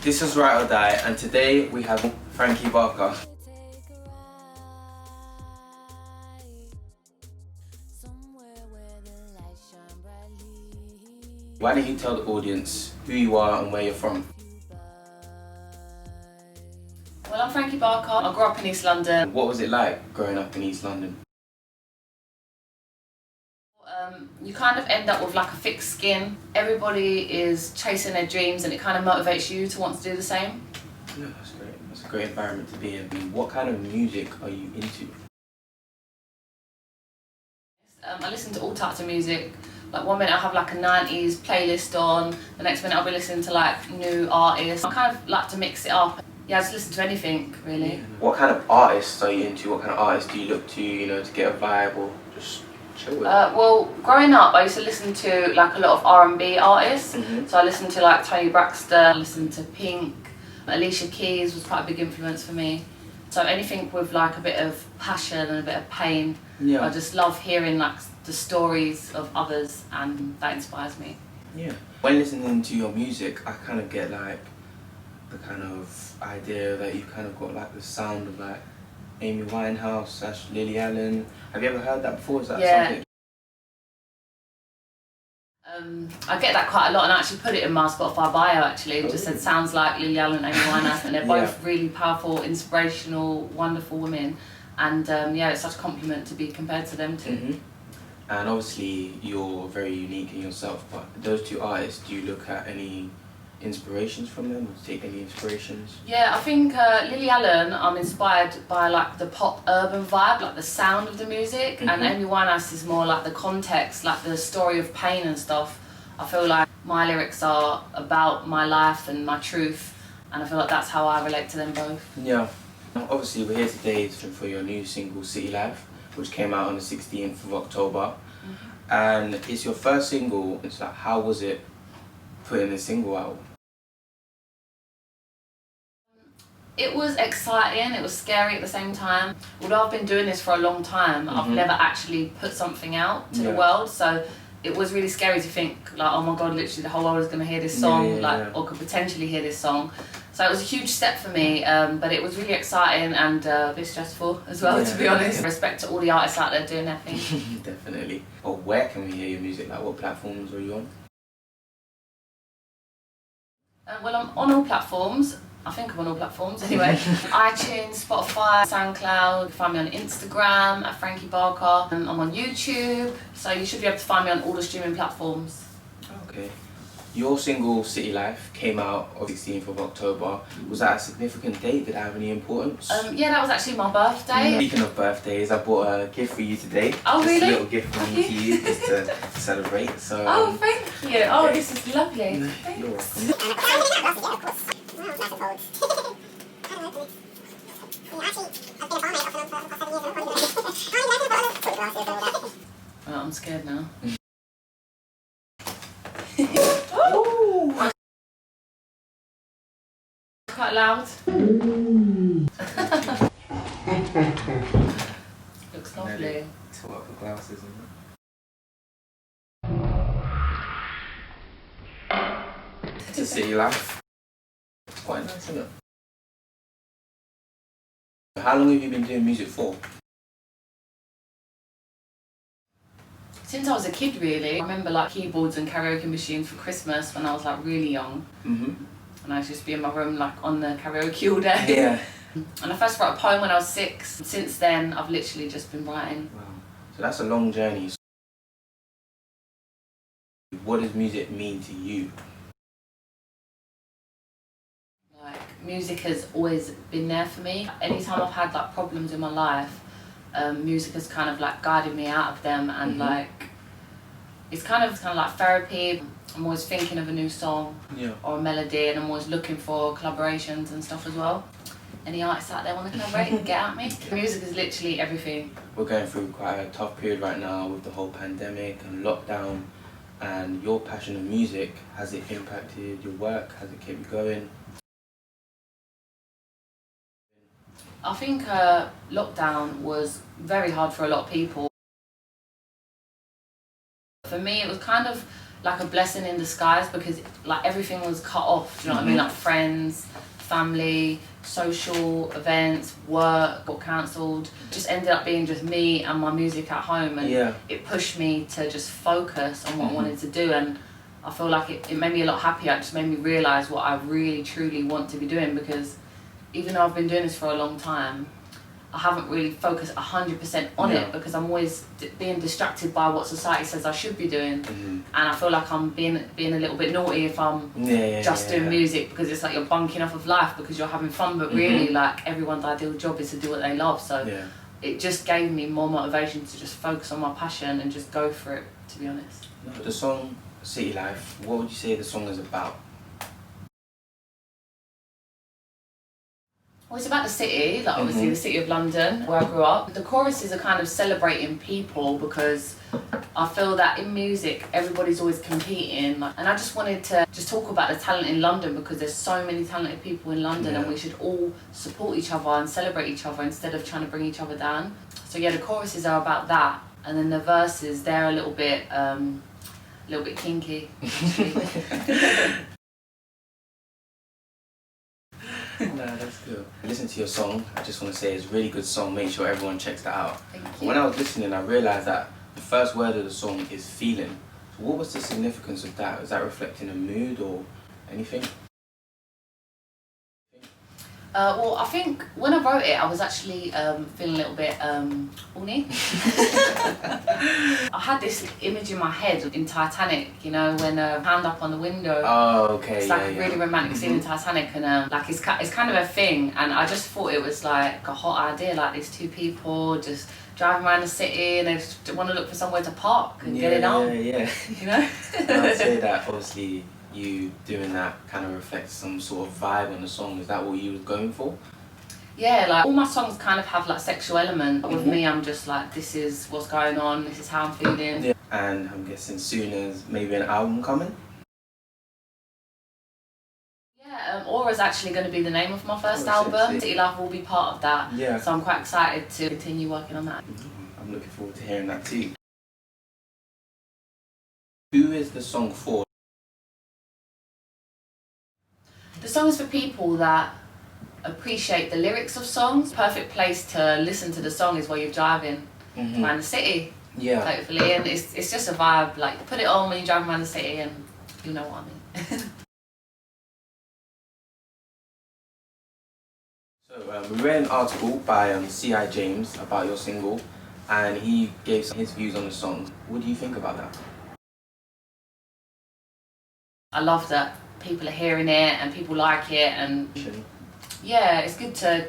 This is Right or Die, and today we have Franki Barker. Why don't you tell the audience who you are and where you're from? Well, I'm Franki Barker. I grew up in East London. What was it like growing up in East London? You kind of end up with like a thick skin. Everybody is chasing their dreams and it kind of motivates you to want to do the same. No, that's great. That's a great environment to be in. What kind of music are you into? I listen to all types of music. Like one minute I'll have like a 90s playlist on, the next minute I'll be listening to like new artists. I kind of like to mix it up. Yeah, I just listen to anything really. What kind of artists are you into? What kind of artists do you look to, to get a vibe or just chill with? Well, growing up I used to listen to like a lot of R&B artists. So I listened to like Tony Braxton, I listened to Pink, Alicia Keys was quite a big influence for me. So anything with like a bit of passion and a bit of pain. Yeah. I just love hearing like the stories of others and that inspires me. Yeah. When listening to your music, I kind of get like the kind of idea that you kind of got like the sound of like Amy Winehouse / Lily Allen. Have you ever heard that before? Is that something? I get that quite a lot and I actually put it in my Spotify bio actually. It just said sounds like Lily Allen and Amy Winehouse, and they're both really powerful, inspirational, wonderful women. And yeah, it's such a compliment to be compared to them too. And obviously you're very unique in yourself, but those two artists, do you look at any inspirations from them, or take any inspirations? Yeah, I think Lily Allen, I'm inspired by like the pop urban vibe, like the sound of the music, and Amy Winehouse is more like the context, like the story of pain and stuff. I feel like my lyrics are about my life and my truth, and I feel like that's how I relate to them both. Yeah. Obviously we're here today for your new single City Life, which came out on the 16th of October. And it's your first single. It's like, how was it putting a single out? It was exciting, it was scary at the same time. Although I've been doing this for a long time, I've never actually put something out to the world, so it was really scary to think like, oh my god, literally the whole world is going to hear this song, or could potentially hear this song. So it was a huge step for me, but it was really exciting and a bit stressful as well, to be honest. Respect to all the artists out there doing their thing. Definitely. Or where can we hear your music? Like, what platforms are you on? Well, I'm on all platforms. I think I'm on all platforms anyway. iTunes, Spotify, SoundCloud. You can find me on Instagram at Franki Barker. I'm on YouTube, so you should be able to find me on all the streaming platforms. Okay. Your single City Life came out on the 16th of October. Was that a significant date? Did it have any importance? Yeah, that was actually my birthday. Speaking of birthdays, I bought a gift for you today. Oh, really? Just a little gift from me to you, just to celebrate. So. Oh, thank you. Oh, this is lovely. Thanks. You're welcome. Oh, I'm scared now. Ooh. Quite loud. Looks lovely. To work for glasses, isn't it? It's a City Life. It's quite nice, isn't it? How long have you been doing music for? Since I was a kid, really. I remember like keyboards and karaoke machines for Christmas when I was like really young. And I used to just be in my room like on the karaoke all day. Yeah. And I first wrote a poem when I was 6. Since then, I've literally just been writing. Wow. So that's a long journey. What does music mean to you? Like, music has always been there for me. Anytime I've had like problems in my life, music has kind of like guided me out of them, and like it's kind of like therapy. I'm always thinking of a new song or a melody, and I'm always looking for collaborations and stuff as well. Any artists out there want to collaborate? Get at me. Music is literally everything. We're going through quite a tough period right now with the whole pandemic and lockdown, and your passion of music, has it impacted your work? Has it kept you going? I think lockdown was very hard for a lot of people. For me, it was kind of like a blessing in disguise because like everything was cut off. Do you know what I mean? Like friends, family, social events, work got cancelled. Just ended up being just me and my music at home, and it pushed me to just focus on what I wanted to do. And I feel like it made me a lot happier. It just made me realise what I really truly want to be doing, because even though I've been doing this for a long time, I haven't really focused 100% on it because I'm always being distracted by what society says I should be doing, and I feel like I'm being a little bit naughty if I'm just doing music, because it's like you're bunking off of life because you're having fun, but really like everyone's ideal job is to do what they love. So it just gave me more motivation to just focus on my passion and just go for it, to be honest. The song City Life, what would you say the song is about? Well, it's about the city, like obviously the city of London, where I grew up. The choruses are kind of celebrating people, because I feel that in music, everybody's always competing. And I just wanted to just talk about the talent in London, because there's so many talented people in London, and we should all support each other and celebrate each other instead of trying to bring each other down. So yeah, the choruses are about that. And then the verses, they're a little bit kinky. No, that's good. Listen to your song. I just want to say it's a really good song. Make sure everyone checks that out. Thank you. When I was listening, I realised that the first word of the song is feeling. So what was the significance of that? Is that reflecting a mood or anything? Well, I think when I wrote it, I was actually feeling a little bit horny. I had this image in my head in Titanic, you know, when hand up on the window. Oh, okay. It's like a really romantic scene in Titanic, and like it's kind of a thing. And I just thought it was like a hot idea, like these two people just driving around the city and they just want to look for somewhere to park and get it on. Yeah. You know. I'd say that obviously you doing that kind of reflects some sort of vibe on the song. Is that what you were going for? Yeah, like all my songs kind of have like sexual element. With me, I'm just like, this is what's going on, this is how I'm feeling. Yeah. And I'm guessing soon as maybe an album coming? Yeah, Aura's actually going to be the name of my first album. City Life will be part of that. Yeah. So I'm quite excited to continue working on that. I'm looking forward to hearing that too. Who is the song for? The song is for people that appreciate the lyrics of songs. Perfect place to listen to the song is while you're driving around the city. Yeah. Hopefully, and it's just a vibe. Like put it on when you're driving around the city, and you know what I mean. So we read an article by C.I. James about your single, and he gave his views on the song. What do you think about that? I love that people are hearing it and people like it, and yeah, it's good to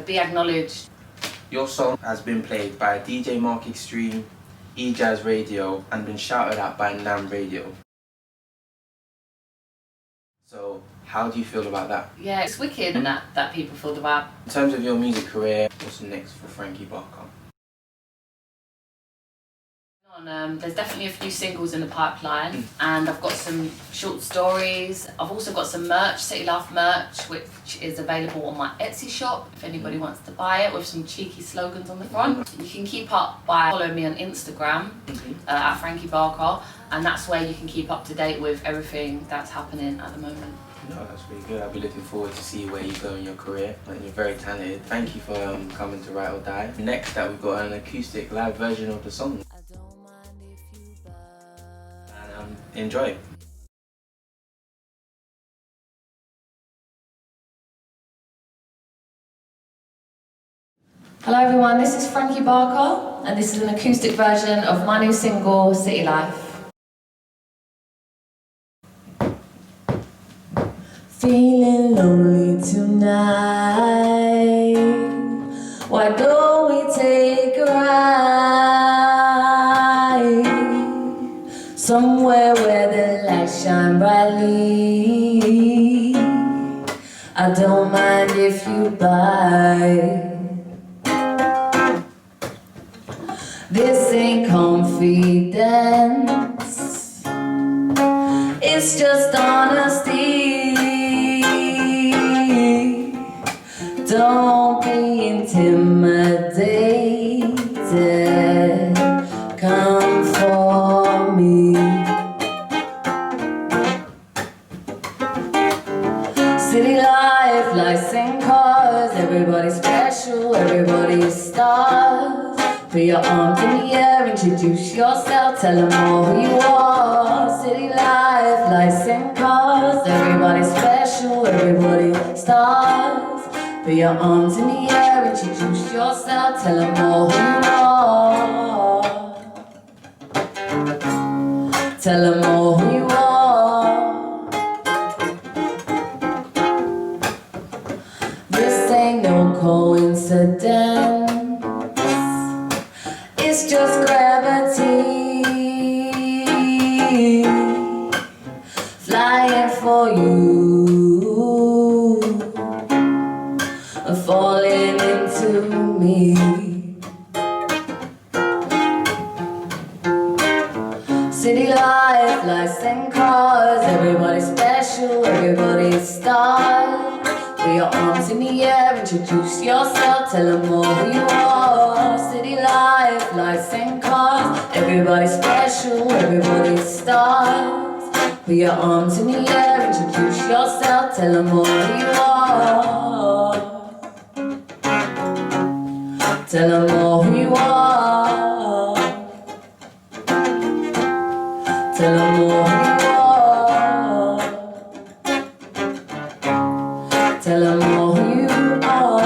be acknowledged. Your song has been played by DJ Mark Extreme, E-Jazz Radio, and been shouted at by NAM Radio. So how do you feel about that? Yeah, it's wicked that people feel the vibe. In terms of your music career, what's next for Franki Barker? There's definitely a few singles in the pipeline, and I've got some short stories. I've also got some merch, City Life merch, which is available on my Etsy shop if anybody wants to buy it, with some cheeky slogans on the front. You can keep up by following me on Instagram at Franki Barker, and that's where you can keep up to date with everything that's happening at the moment. No, that's really good. I'll be looking forward to see where you go in your career. And you're very talented. Thank you for coming to Write or Die. Next up, we've got an acoustic live version of the song. Enjoy. Hello everyone, this is Franki Barker, and this is an acoustic version of my new single, City Life. Feeling lonely tonight, why don't we take a ride somewhere where the lights shine brightly? I don't mind if you buy. This ain't confidence, it's just honesty. Don't be intimidated, come for me. City life, lights and cars, everybody's special, everybody's stars. Put your arms in the air, introduce yourself, tell them all who you are. City life, lights and cars, everybody's special, everybody's stars. Put your arms in the air, introduce yourself, tell them all who you are. Tell them all who you are. This ain't no coincidence, it's just gravity flying for you, falling into me. City life, lights and cars, everybody's special, everybody's stars. Put your arms in the air, introduce yourself, tell them all who you are. City life, lights and cars, everybody's special, everybody's stars. Put your arms in the air, introduce yourself, tell them all who you are. Tell them all who you are. Tell them all who you are. Tell them all who you are.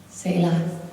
City life.